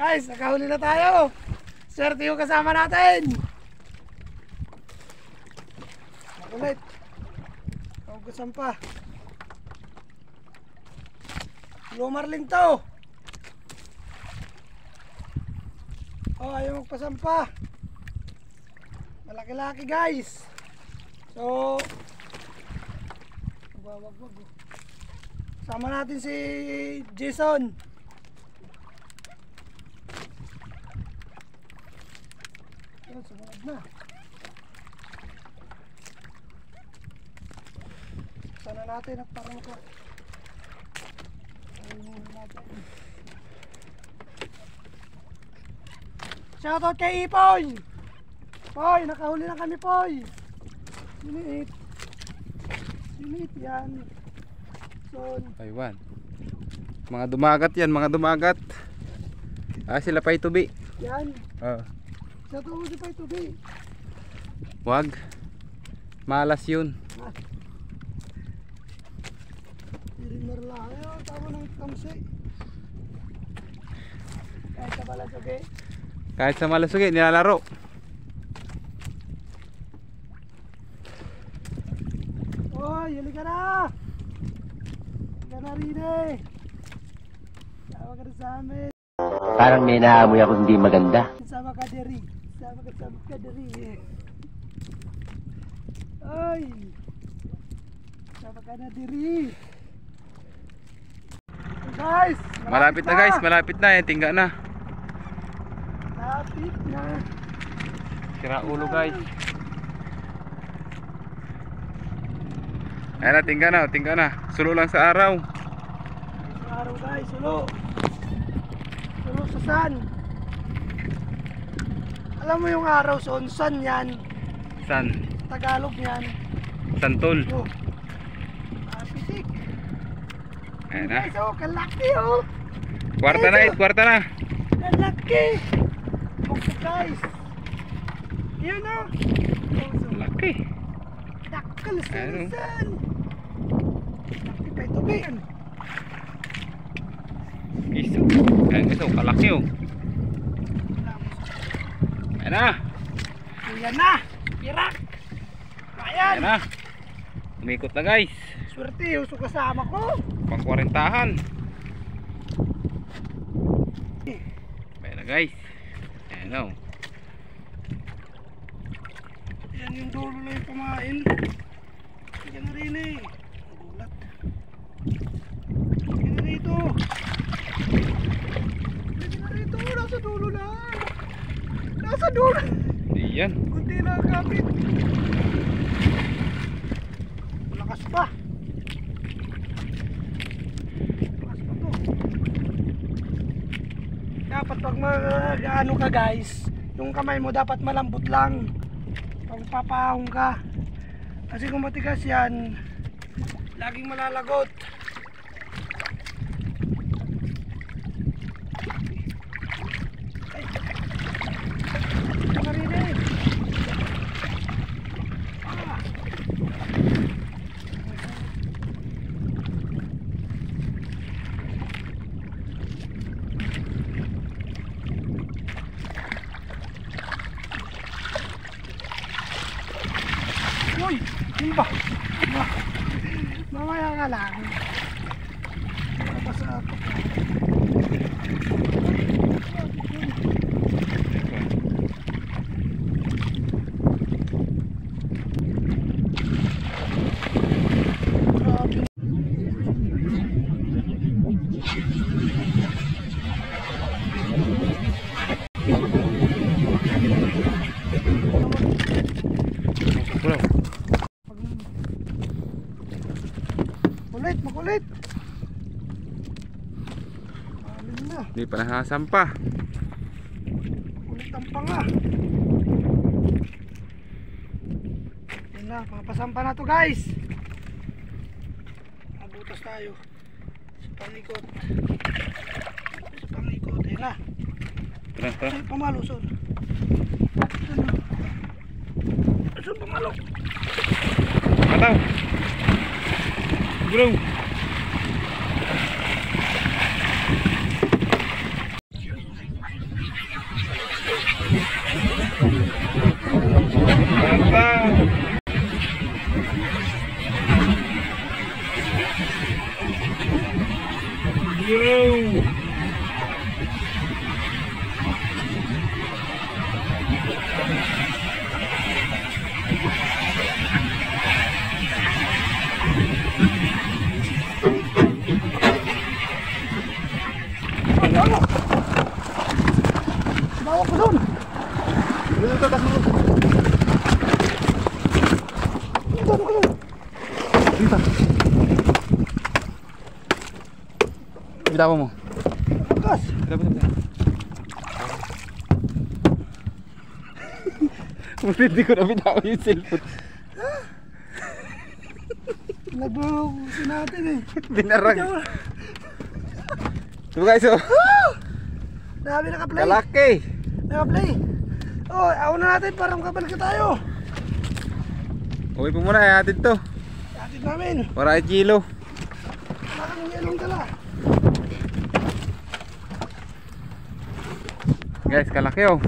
Guys, nakahuli na tayo. Swerte yung kasama natin. Makulit. Kaugasan pa. Lumarling to. Oh, ayaw magpasampa. Malaki-laki guys. So wag. Sama natin si Jason. Ayun, sumunod na. Sana natin at parang ko. Shoutout kay Ipoy. Poy, nakahuli na kami, Poy. Siniit yan. Son. Taiwan. Mga dumagat yan, mga dumagat. Sila pa itubi. Yan. Oo. Sa tubo si pa itubi. Wag. Malas yun. Irimer lang. Ayaw, tama ng tamsi. Kahit sa balasugi. Kahit sa malasugi, nilalaro. Oy, huli ka na! Huli ka na rin eh! Sama ka na sa amin. Parang may naamoy ako hindi maganda. Sama ka diri. Sama ka diri eh. Oy! Sama ka na diri. Guys! Malapit na guys, malapit na. Tingga na. Malapit na. Sira ulo guys. Ayan na, tingga na. Sulo lang sa araw. Sa araw guys, sulo. Sulo sa sun. Alam mo yung araw sa sun yan. San? Tagalog yan. Santol. Oh. Pitik. Ayan na. Guys, oh, kalaki oh. Kwarta na, kwarta na. Kalaki. Okay guys. Yun oh. Laki. Dakal sa Ano? sun. Laki pa ito ba yan? Iso. Ayan iso, kalaki oh. Ayan na. Ayan na. Pirak. Ayan. Ayan na. Umikot na guys. Swerte yung kasama ko. Pang 40-han. Ayan na guys. Ayan o. Yan yung dulo na yung pamain. Yan na rin eh. Gulat. Yan na rito. Yan na rito. Nasa dulo na. Nasa dulo. Iyan. Kunti na ang kapit. Lakas pa. Lakas pa to. Dapat pag mag-ano ka guys, yung kamay mo dapat malambot lang. Pag papahong ka. Kasi kung matigas yan, laging malalagot. Ay. Ito na rin eh. Ah. Uy! Yun ba? Mamaya ka lang. Napasa ako. Grabe. Bro. Makulit. Alin na. Hindi pa nakasampa. Makulit ang panga. Yan na, papasampa na to guys. Mabutas tayo. Sa pangikot. Yan na. Tara. Ay, pamalo, son. Son, pamalo. Mataw. Bro. Bawa ko doon. Doon ko doon. Dito. Bitawan mo. Akas. Hindi ko na bitawan yung cellphone. Nagbubusin natin eh. Binarag. Ito guys, oh. Dami naka-play. Kalaki. Naka-play. Oh, ako na natin para makabalik na tayo. Uwi po muna, hatid to. Hatid namin. Para 8 kilo. Parang yelong dala. Guys, kalaki oh.